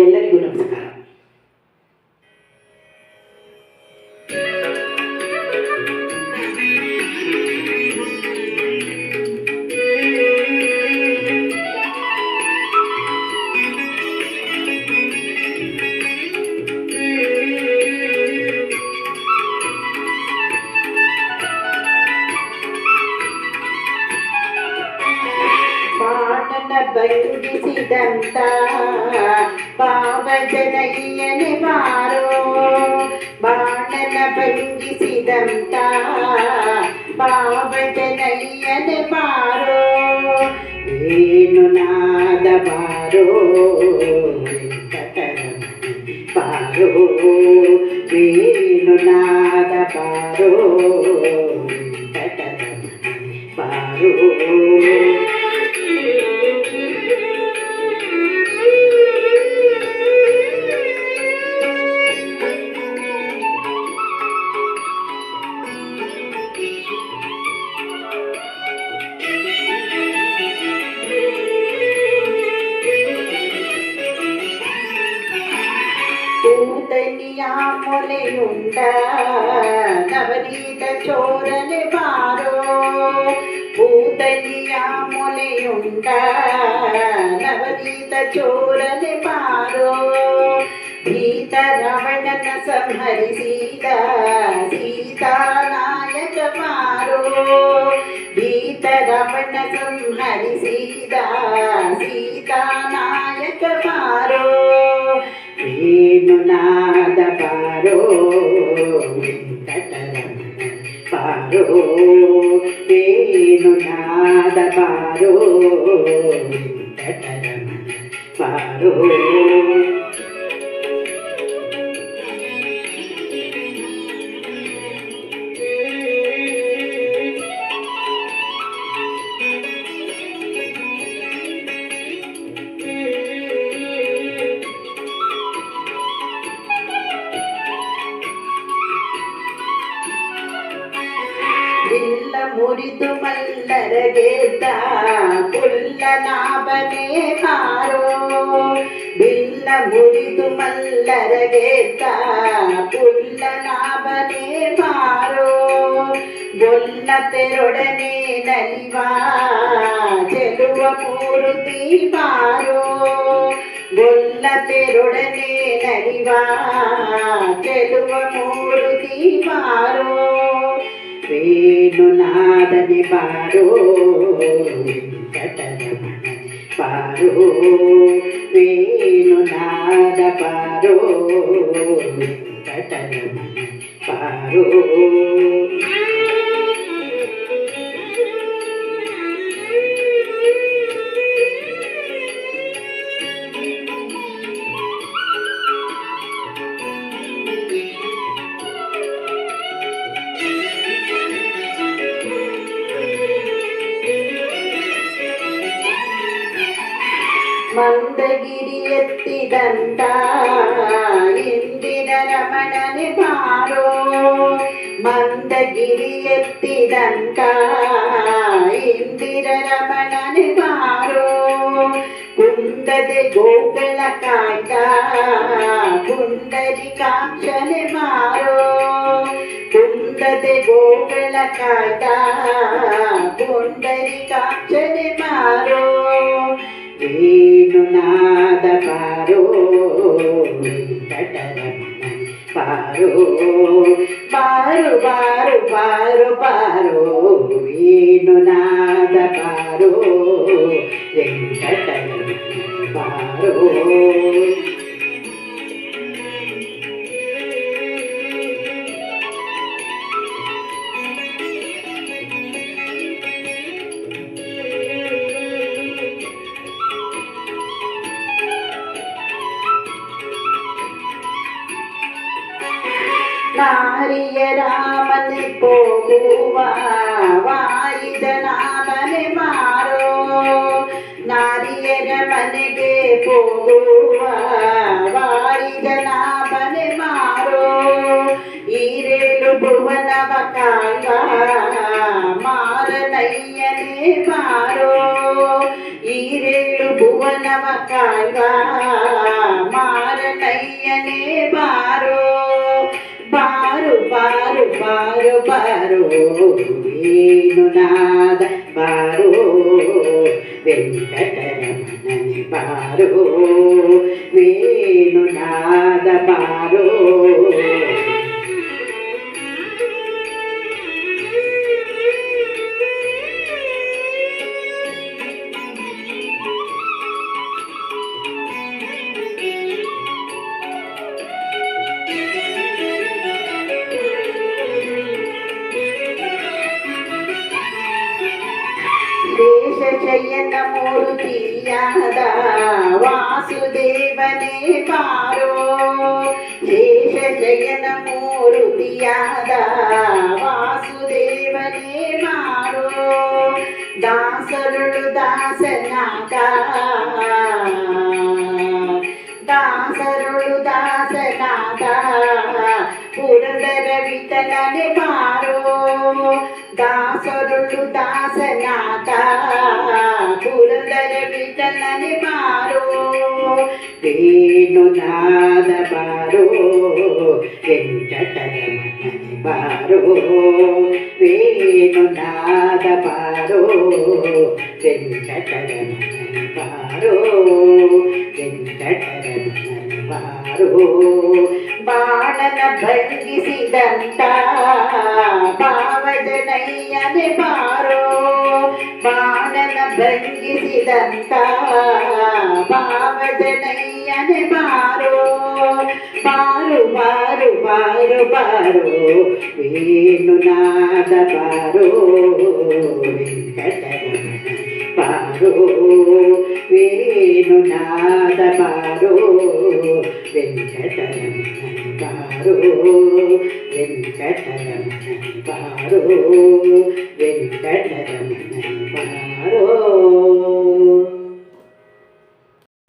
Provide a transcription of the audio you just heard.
ಎಲ್ಲರಿಗೂ ನಮಸ್ಕಾರ. ಬಂಧಿಸಿದಂತ ಭಾವಜನಯ್ಯನೆ ಬಾರೋ, ಬಾಣನ ಬಂಧಿಸಿದಂತ ಭಾವಜನಯ್ಯನೆ ಬಾರೋ, ವೇಣುನಾದ ಬಾರೋ ಬಾರೋ, ವೇಣುನಾದ ಬಾರೋ ಬಾರೋ. പൂതനിയ മുലയുണ്ട നവനീത ചോരനെ ബാരോ, പൂതനിയ മുലയുണ്ട നവനീത ചോരനെ ബാരോ, ಭೀತ ರಾವಣನ ಸಂಹರಿಸಿದ ಸೀತಾನಾಯಕ ಬಾರೋ, ಭೀತ ರಾವಣ ಸಂಹರಿಸಿದ ಸೀತಾನಾಯಕ ಬಾರೋ, ವೇಣುನಾದ ಬಾರೋ ವೆಂಕಟರಮಣ ಬಾರೋ, ವೇಣುನಾದ ಬಾರೋ ವೆಂಕಟರಮಣ ಬಾರೋ. ಬಿಲ್ಲ ಮುರಿದು ಮಲ್ಲರ ಗೆದ್ದ ಪುಲ್ಲನಾಭನೇ ಬಾರೋ, ಬಿಲ್ಲ ಮುರಿದು ಮಲ್ಲರ ಗೆದ್ದ ಪುಲ್ಲನಾಭನೇ ಬಾರೋ, ಗೊಲ್ಲತೆರೊಡನೆ ನಲಿವ ಚೆಲುವ ಮೂರುತಿ ಬಾರೋ, ಗೊಲ್ಲತೆರೊಡನೆ ನಲಿವ ಚೆಲುವ ಮೂರುತಿ ಬಾರೋ, ವೇಣುನಾದನೆ ಬಾರೋ ವೆಂಕಟರಮಣ ಬಾರೋ, ವೇಣುನಾದ ಬಾರೋ ವೆಂಕಟರಮಣ ಬಾರೋ. ಮಂದಗಿರಿ ಎತ್ತಿದಂತ ಇಂದಿನ ರಮಣನೆ ಬಾರೋ, ಮಂದಗಿರಿ ಎತ್ತಿದಂತ ಇಂದಿರ ರಮಣನೆ ಬಾರೋ, ಕುಂದದೆ ಗೋಗಳ ಕಾಯ್ದ ಪುಂಡರಿಕಾಕ್ಷನೆ ಬಾರೋ, ಕುಂದದೆ ಗೋಗಳ ಕಾಯ್ದ ಪುಂಡರಿಕಾಕ್ಷನೆ ಬಾರೋ, ವೇಣುನಾದ ಬಾರೋ ವೆಂಕಟರಮಣ ಬಾರೋ, ಬಾರು ಬಾರು ಬಾರು ಬಾರೋ, ವೇಣುನಾದ ಬಾರೋ ವೆಂಕಟರಮಣ ಬಾರೋ. ನಾರಿಯರ ಮನೆ ಹೋಗುವ ವಾಯಿದನಾಮನೆ ಮಾರೋ, ನಾರಿಯರ ಮನೆಗೆ ಹೋಗುವ ವಾಯಿದನಾಮನೆ ಮಾರೋ, ಈರೇಳು ಭುವನವ ಕಾಯುವ ಮಾರನಯ್ಯನೇ ಬಾರೋ, ಈರೇಳು ಭುವನವ ಕಾಯುವ ವೇಣುನಾದ ಬಾರೋ ವೆಂಕಟರಮಣನೆ ಬಾರೋ ವೇಣುನಾದ ಬಾರೋ. ಶೇಷಶಯನ ಮೂರ್ತಿಯಾದ ವಾಸುದೇವನೇ ಬಾರೋ ಶೇಷಶಯನ ಮೂರ್ತಿಯಾದ ವಾಸುದೇವನೇ ಬಾರೋ ದಾಸರುಳು ದಾಸನಾಗ ದಾಸರುಳು ದಾಸನಾಗ ಪುರಂದರ ವಿಠಲನೆ ಬಾರೋ ದಾಸರುಳು ದಾಸನಾಗ ಪುರಂದರ ವಿಠಲನೆ ಬಾರೋ ವೇಣುನಾದ ಬಾರೋ ವೆಂಕಟರಮಣನೆ ಬಾರೋ ವೇಣುನಾದ ಬಾರೋ ವೆಂಕಟರಮಣನೆ ಬಾರೋ ವೆಂಕಟರಮಣನೆ ಬಾರೋ. ಬಾಣನ ಭಂಗಿಸಿದಂತ ಭಾವಜನಯ್ಯನೆ ಬಾರೋ ಬಾಣನ ಭಂಗಿಸಿದಂತ ಭಾವಜನಯ್ಯನೆ ಬಾರೋ ಬಾರು ಬಾರು ಬಾರು ಬಾರೋ ವೇಣುನಾದ ಬಾರೋ ವೆಂಕಟರಮಣ ಬಾರೋ ವೇಣುನಾದ ಬಾರೋ ವೆಂಕಟರಮಣ ಬಾರೋ ವೆಂಕಟರಮಣ ಬಾರೋ ವೆಂಕಟರಮಣ ಬಾರೋ.